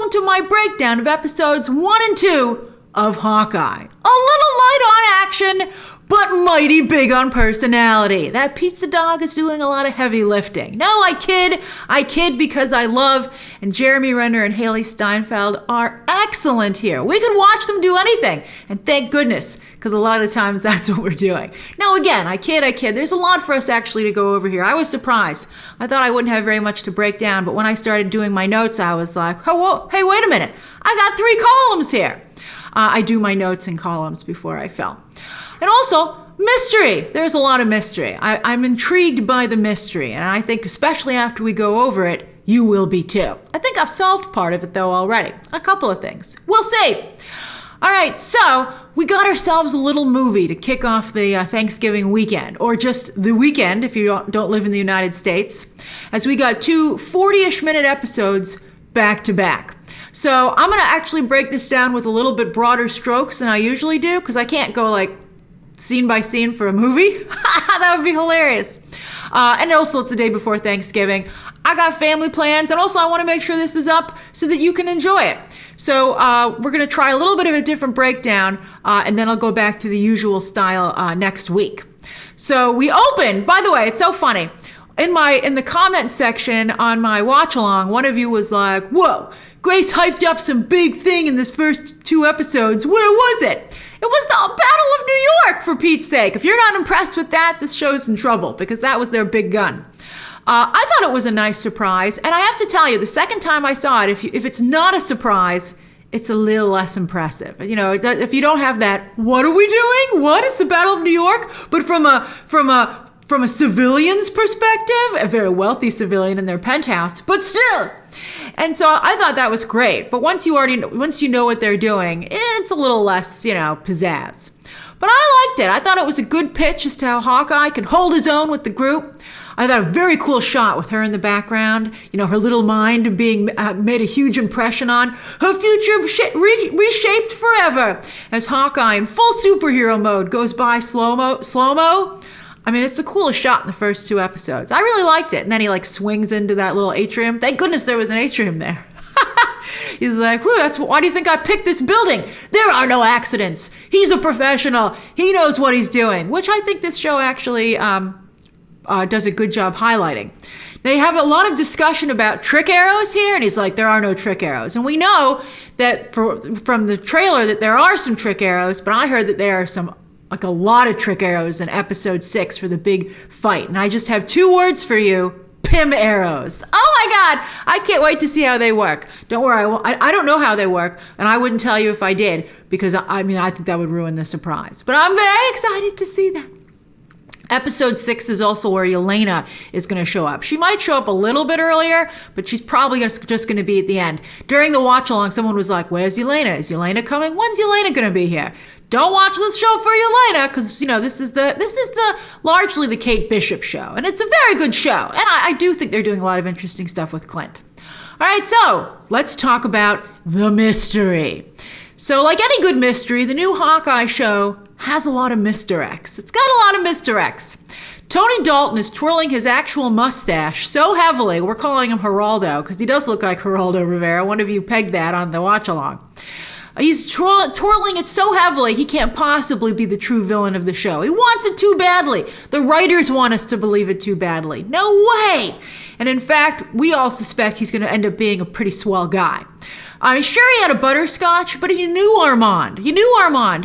welcome to my breakdown of episodes 1 and 2 of Hawkeye. A little light on action, but mighty big on personality. That pizza dog is doing a lot of heavy lifting. No, I kid because I love, and Jeremy Renner and Hailee Steinfeld are excellent here. We could watch them do anything, and thank goodness, because a lot of the times that's what we're doing. Now again, I kid. There's a lot for us actually to go over here. I was surprised. I thought I wouldn't have very much to break down, but when I started doing my notes, I was like, oh, hey, wait a minute. I got 3 columns here. I do my notes in columns before I film. And also, mystery. There's a lot of mystery. I'm intrigued by the mystery, and I think especially after we go over it, you will be too. I think I've solved part of it though already. A couple of things. We'll see. All right, so we got ourselves a little movie to kick off the Thanksgiving weekend, or just the weekend if you don't live in the United States, as we got 2 40-ish minute episodes back to back. So I'm going to actually break this down with a little bit broader strokes than I usually do, because I can't go like scene by scene for a movie. That would be hilarious. And also it's the day before Thanksgiving. I got family plans, and also I want to make sure this is up so that you can enjoy it. So we're going to try a little bit of a different breakdown, and then I'll go back to the usual style next week. So we open, by the way, it's so funny. In the comment section on my watch along, one of you was like, whoa, Grace hyped up some big thing in this first 2 episodes. Where was it? It was the Battle of New York, for Pete's sake. If you're not impressed with that, this show's in trouble, because that was their big gun. I thought it was a nice surprise, and I have to tell you, the second time I saw it, if it's not a surprise, it's a little less impressive. You know, if you don't have that, what are we doing? What is the Battle of New York? But from a civilian's perspective, a very wealthy civilian in their penthouse, but still. And so I thought that was great. But once you know what they're doing, it's a little less, pizzazz. But I liked it. I thought it was a good pitch as to how Hawkeye can hold his own with the group. I thought a very cool shot with her in the background, her little mind being made a huge impression on, her future reshaped forever as Hawkeye in full superhero mode goes by slow-mo. I mean, it's the coolest shot in the first 2 episodes. I really liked it. And then he swings into that little atrium. Thank goodness there was an atrium there. He's like, why do you think I picked this building? There are no accidents. He's a professional. He knows what he's doing, which I think this show actually does a good job highlighting. They have a lot of discussion about trick arrows here, and he's like, there are no trick arrows. And we know that from the trailer that there are some trick arrows, but I heard that there are a lot of trick arrows in episode 6 for the big fight. And I just have 2 words for you. Pim arrows. Oh my God. I can't wait to see how they work. Don't worry. I don't know how they work, and I wouldn't tell you if I did, because I think that would ruin the surprise. But I'm very excited to see that. Episode 6 is also where Yelena is going to show up. She might show up a little bit earlier, but she's probably just going to be at the end. During the watch along, someone was like, where's Yelena? Is Yelena coming? When's Yelena going to be here? Don't watch this show for Yelena, because this is the largely the Kate Bishop show, and it's a very good show. And I do think they're doing a lot of interesting stuff with Clint. All right, so let's talk about the mystery. So like any good mystery, the new Hawkeye show has a lot of misdirects. It's got a lot of misdirects. Tony Dalton is twirling his actual mustache so heavily, we're calling him Geraldo, because he does look like Geraldo Rivera. One of you pegged that on the watch along. He's twirling it so heavily, he can't possibly be the true villain of the show. He wants it too badly. The writers want us to believe it too badly. No way! And in fact, we all suspect he's going to end up being a pretty swell guy. I'm sure he had a butterscotch, but he knew Armand.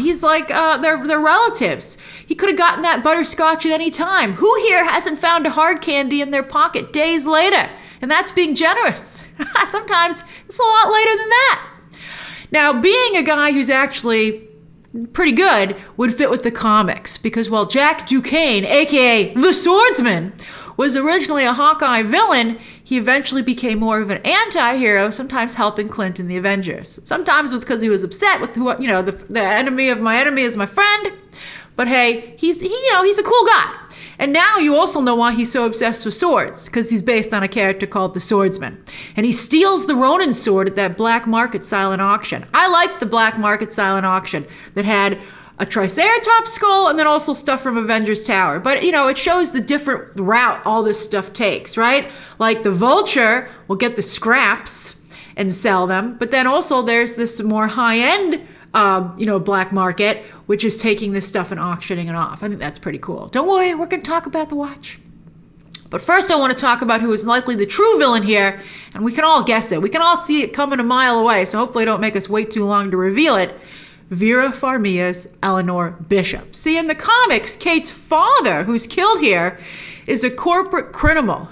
He's like, they're relatives. He could have gotten that butterscotch at any time. Who here hasn't found a hard candy in their pocket days later? And that's being generous. Sometimes it's a lot later than that. Now, being a guy who's actually pretty good would fit with the comics, because while Jack Duquesne, aka the Swordsman, was originally a Hawkeye villain, he eventually became more of an anti-hero, sometimes helping Clint in the Avengers. Sometimes it was because he was upset with the enemy of my enemy is my friend. But hey, he's a cool guy. And now you also know why he's so obsessed with swords, because he's based on a character called the Swordsman. And he steals the Ronin sword at that black market silent auction. I liked the black market silent auction that had a Triceratops skull and then also stuff from Avengers Tower. But, it shows the different route all this stuff takes, right? Like the Vulture will get the scraps, and sell them. But then also there's this more high-end black market, which is taking this stuff and auctioning it off. I think that's pretty cool. Don't worry, we're going to talk about the watch. But first I want to talk about who is likely the true villain here, and we can all guess it. We can all see it coming a mile away, so hopefully don't make us wait too long to reveal it. Vera Farmiga's Eleanor Bishop. See, in the comics, Kate's father, who's killed here, is a corporate criminal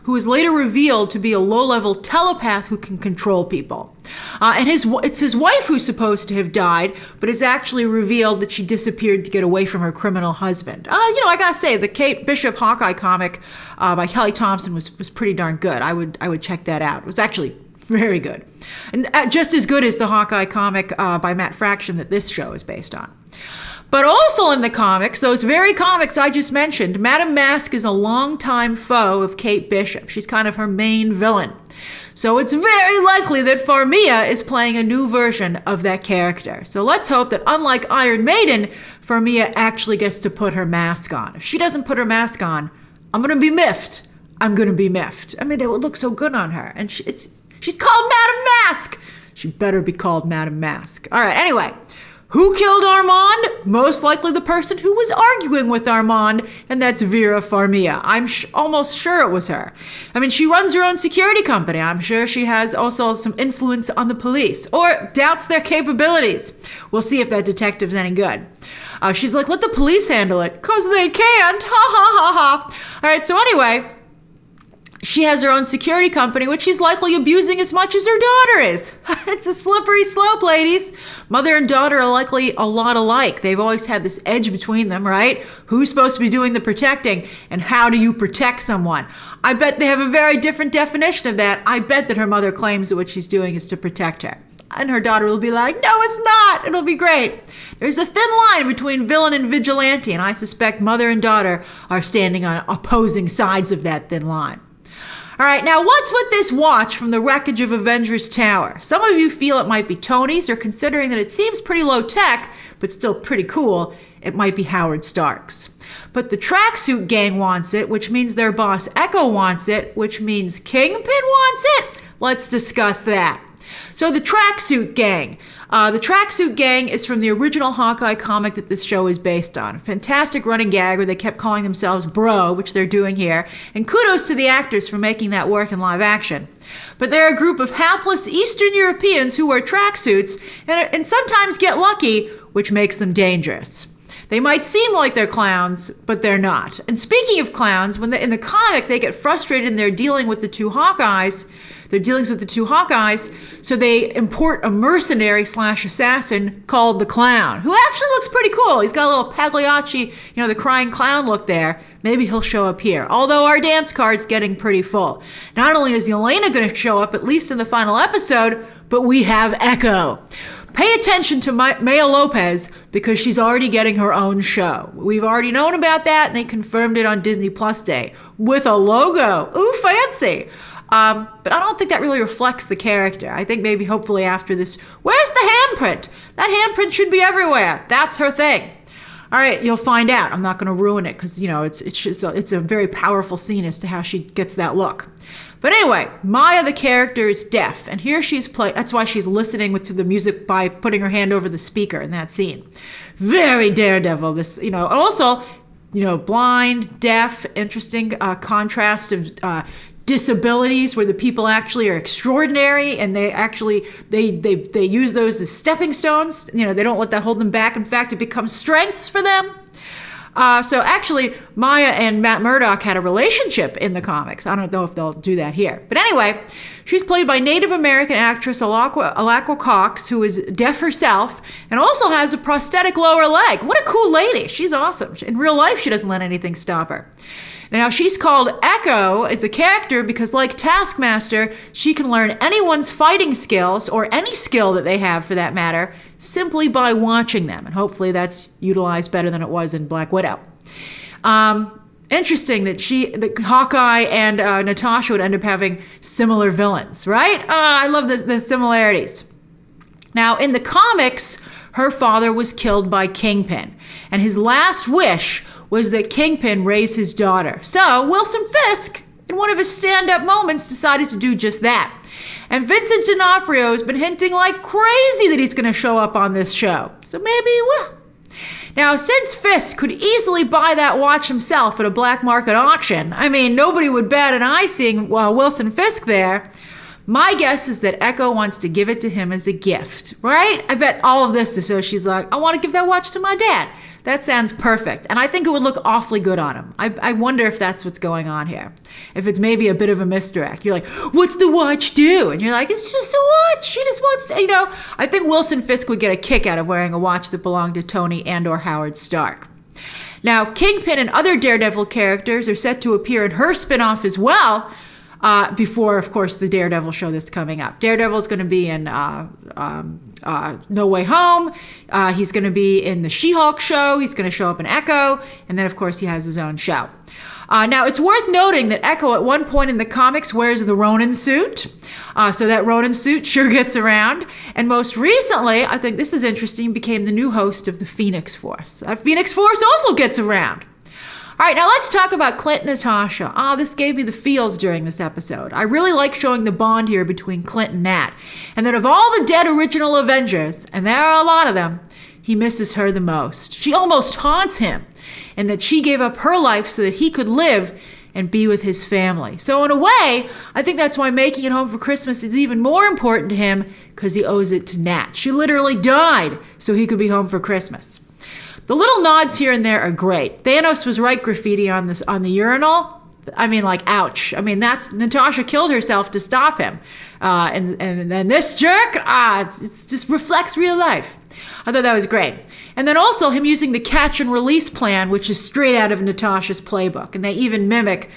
who is later revealed to be a low-level telepath who can control people. And it's his wife who's supposed to have died, but it's actually revealed that she disappeared to get away from her criminal husband. I gotta say, the Kate Bishop Hawkeye comic by Kelly Thompson was pretty darn good. I would check that out. It was actually very good. And just as good as the Hawkeye comic by Matt Fraction that this show is based on. But also in the comics, those very comics I just mentioned, Madame Masque is a longtime foe of Kate Bishop. She's kind of her main villain. So it's very likely that Farmiga is playing a new version of that character. So let's hope that unlike Iron Maiden, Farmiga actually gets to put her mask on. If she doesn't put her mask on, I'm going to be miffed. I'm going to be miffed. I mean, it would look so good on her. And she's called Madame Masque. She better be called Madame Masque. All right, anyway. Who killed Armand? Most likely the person who was arguing with Armand, and that's Vera Farmiga. I'm almost sure it was her. I mean, she runs her own security company. I'm sure she has also some influence on the police, or doubts their capabilities. We'll see if that detective's any good. She's like, let the police handle it, 'cause they can't. Ha ha ha ha. All right, so anyway, she has her own security company, which she's likely abusing as much as her daughter is. It's a slippery slope, ladies. Mother and daughter are likely a lot alike. They've always had this edge between them, right? Who's supposed to be doing the protecting, and how do you protect someone? I bet they have a very different definition of that. I bet that her mother claims that what she's doing is to protect her. And her daughter will be like, no, it's not. It'll be great. There's a thin line between villain and vigilante, and I suspect mother and daughter are standing on opposing sides of that thin line. All right, now what's with this watch from the wreckage of Avengers Tower? Some of you feel it might be Tony's, or considering that it seems pretty low tech, but still pretty cool, it might be Howard Stark's. But the Tracksuit gang wants it, which means their boss Echo wants it, which means Kingpin wants it? Let's discuss that. So the Tracksuit Gang. The Tracksuit Gang is from the original Hawkeye comic that this show is based on. A fantastic running gag where they kept calling themselves Bro, which they're doing here. And kudos to the actors for making that work in live action. But they're a group of hapless Eastern Europeans who wear tracksuits and sometimes get lucky, which makes them dangerous. They might seem like they're clowns, but they're not. And speaking of clowns, in the comic, they get frustrated in their dealing with the two Hawkeyes. Their dealings with the two Hawkeyes, so they import a mercenary / assassin called the Clown, who actually looks pretty cool. He's got a little Pagliacci, the crying clown look there. Maybe he'll show up here. Although our dance card's getting pretty full. Not only is Yelena going to show up, at least in the final episode, but we have Echo. Pay attention to Maya Lopez because she's already getting her own show. We've already known about that, and they confirmed it on Disney Plus Day with a logo. Ooh, fancy. But I don't think that really reflects the character. I think maybe hopefully after this, where's the handprint? That handprint should be everywhere. That's her thing. All right, you'll find out. I'm not going to ruin it because, it's a very powerful scene as to how she gets that look. But anyway, Maya, the character, is deaf. And here she's that's why she's listening to the music by putting her hand over the speaker in that scene. Very Daredevil, this, and also, blind, deaf, interesting contrast of disabilities where the people actually are extraordinary and they use those as stepping stones. They don't let that hold them back. In fact, it becomes strengths for them. So actually, Maya and Matt Murdock had a relationship in the comics. I don't know if they'll do that here. But anyway, she's played by Native American actress Alaqua Cox, who is deaf herself and also has a prosthetic lower leg. What a cool lady. She's awesome. In real life, she doesn't let anything stop her. Now, she's called Echo as a character because, like Taskmaster, she can learn anyone's fighting skills, or any skill that they have for that matter, simply by watching them. And hopefully that's utilized better than it was in Black Widow. Interesting that Hawkeye and Natasha would end up having similar villains, right? I love the similarities. Now, in the comics, her father was killed by Kingpin, and his last wish was that Kingpin raise his daughter. So Wilson Fisk, in one of his stand-up moments, decided to do just that. And Vincent D'Onofrio has been hinting like crazy that he's going to show up on this show. So maybe he will. Now, since Fisk could easily buy that watch himself at a black market auction, I mean, nobody would bat an eye seeing Wilson Fisk there. My guess is that Echo wants to give it to him as a gift, right? I bet all of this is so she's like, I want to give that watch to my dad. That sounds perfect. And I think it would look awfully good on him. I wonder if that's what's going on here. If it's maybe a bit of a misdirect. You're like, what's the watch do? And you're like, it's just a watch. She just wants to, I think Wilson Fisk would get a kick out of wearing a watch that belonged to Tony and or Howard Stark. Now, Kingpin and other Daredevil characters are set to appear in her spinoff as well, before, of course, the Daredevil show that's coming up. Daredevil is going to be in No Way Home. He's going to be in the She-Hulk show. He's going to show up in Echo. And then, of course, he has his own show. Now, it's worth noting that Echo at one point in the comics wears the Ronin suit. So that Ronin suit sure gets around. And most recently, I think this is interesting, became the new host of the Phoenix Force. That Phoenix Force also gets around. All right, now let's talk about Clint and Natasha. This gave me the feels during this episode. I really like showing the bond here between Clint and Nat. And that of all the dead original Avengers, and there are a lot of them, he misses her the most. She almost haunts him. And that she gave up her life so that he could live and be with his family. So in a way, I think that's why making it home for Christmas is even more important to him, because he owes it to Nat. She literally died so he could be home for Christmas. The little nods here and there are great. Thanos was right graffiti on the urinal. I mean, like, ouch. I mean, that's Natasha killed herself to stop him. And then this jerk, it just reflects real life. I thought that was great. And then also him using the catch and release plan, which is straight out of Natasha's playbook. And they even mimic,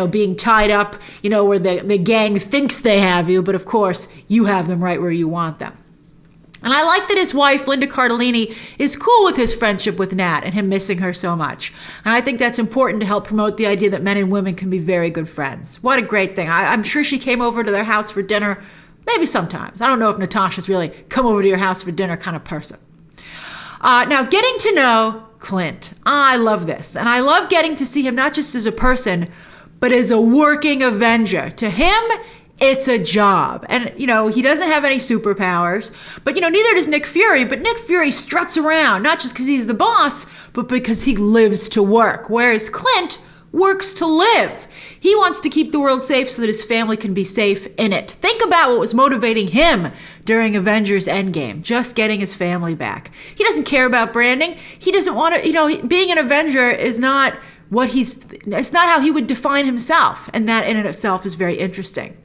being tied up, where the gang thinks they have you, but of course you have them right where you want them. And I like that his wife, Linda Cardellini, is cool with his friendship with Nat and him missing her so much. And I think that's important to help promote the idea that men and women can be very good friends. What a great thing. I'm sure she came over to their house for dinner, maybe sometimes. I don't know if Natasha's really come over to your house for dinner kind of person. Now, getting to know Clint. I love this. And I love getting to see him not just as a person, but as a working Avenger. To him, it's a job. And, he doesn't have any superpowers, but, neither does Nick Fury. But Nick Fury struts around, not just because he's the boss, but because he lives to work. Whereas Clint works to live. He wants to keep the world safe so that his family can be safe in it. Think about what was motivating him during Avengers Endgame, just getting his family back. He doesn't care about branding. He doesn't want to, being an Avenger is not it's not how he would define himself. And that in and of itself is very interesting.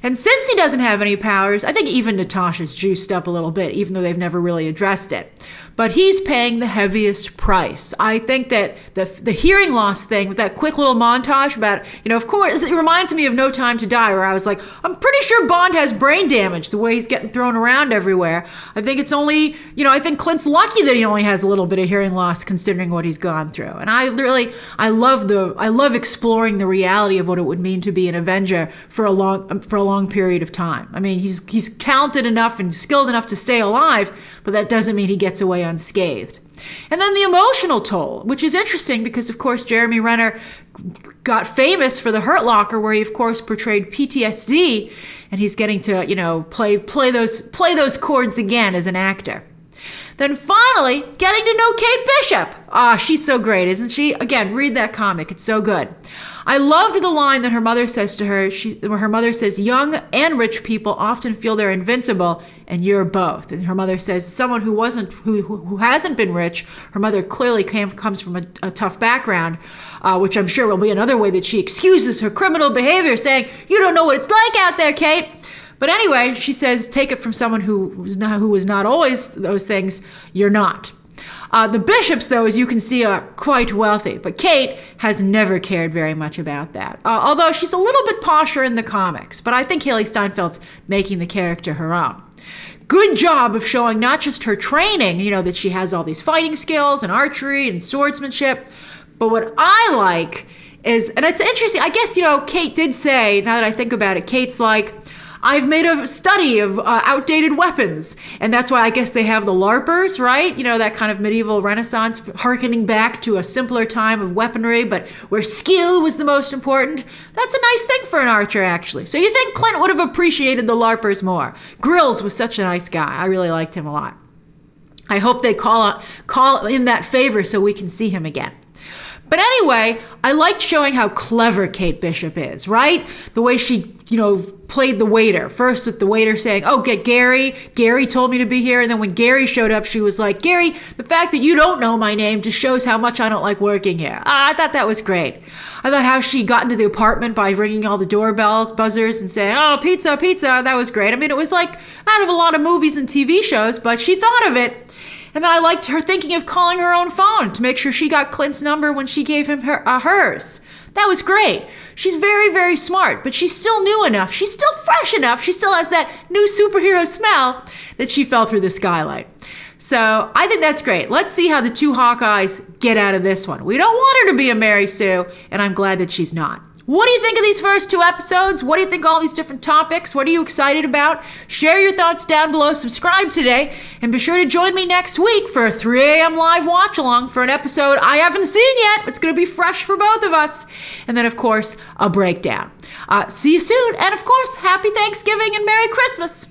And since he doesn't have any powers, I think even Natasha's juiced up a little bit, even though they've never really addressed it. But he's paying the heaviest price. I think that the hearing loss thing with that quick little montage about, of course, it reminds me of No Time to Die, where I was like, I'm pretty sure Bond has brain damage the way he's getting thrown around everywhere. I think it's only, I think Clint's lucky that he only has a little bit of hearing loss considering what he's gone through. And I love exploring the reality of what it would mean to be an Avenger for a long period of time. I mean, he's talented enough and skilled enough to stay alive, but that doesn't mean he gets away unscathed. And then the emotional toll, which is interesting because, of course, Jeremy Renner got famous for The Hurt Locker, where he, of course, portrayed PTSD, and he's getting to, play those chords again as an actor. Then finally, getting to know Kate Bishop. She's so great, isn't she? Again, read that comic. It's so good. I loved the line that her mother says to her, where her mother says, young and rich people often feel they're invincible, and you're both. And her mother says, someone who hasn't been rich, her mother clearly comes from a tough background, which I'm sure will be another way that she excuses her criminal behavior, saying, you don't know what it's like out there, Kate. But anyway, she says, take it from someone who was not always those things, you're not. The Bishops, though, as you can see, are quite wealthy, but Kate has never cared very much about that. Although she's a little bit posher in the comics, but I think Hailee Steinfeld's making the character her own. Good job of showing not just her training, that she has all these fighting skills and archery and swordsmanship, but what I like is, and it's interesting, I guess, Kate did say, now that I think about it, Kate's like, I've made a study of outdated weapons. And that's why I guess they have the LARPers, right? You know, that kind of medieval Renaissance, harkening back to a simpler time of weaponry, but where skill was the most important. That's a nice thing for an archer, actually. So you think Clint would have appreciated the LARPers more. Grills was such a nice guy. I really liked him a lot. I hope they call in that favor so we can see him again. But anyway, I liked showing how clever Kate Bishop is, right? The way she, played the waiter. First with the waiter saying, oh, get Gary. Gary told me to be here. And then when Gary showed up, she was like, Gary, the fact that you don't know my name just shows how much I don't like working here. I thought that was great. I thought how she got into the apartment by ringing all the doorbells, buzzers, and saying, oh, pizza, pizza. That was great. I mean, it was like out of a lot of movies and TV shows, but she thought of it. And then I liked her thinking of calling her own phone to make sure she got Clint's number when she gave him hers. That was great. She's very, very smart, but she's still new enough. She's still fresh enough. She still has that new superhero smell that she fell through the skylight. So I think that's great. Let's see how the two Hawkeyes get out of this one. We don't want her to be a Mary Sue, and I'm glad that she's not. What do you think of these first two episodes? What do you think of all these different topics? What are you excited about? Share your thoughts down below. Subscribe today. And be sure to join me next week for a 3 a.m. live watch along for an episode I haven't seen yet. It's going to be fresh for both of us. And then, of course, a breakdown. See you soon. And, of course, happy Thanksgiving and Merry Christmas.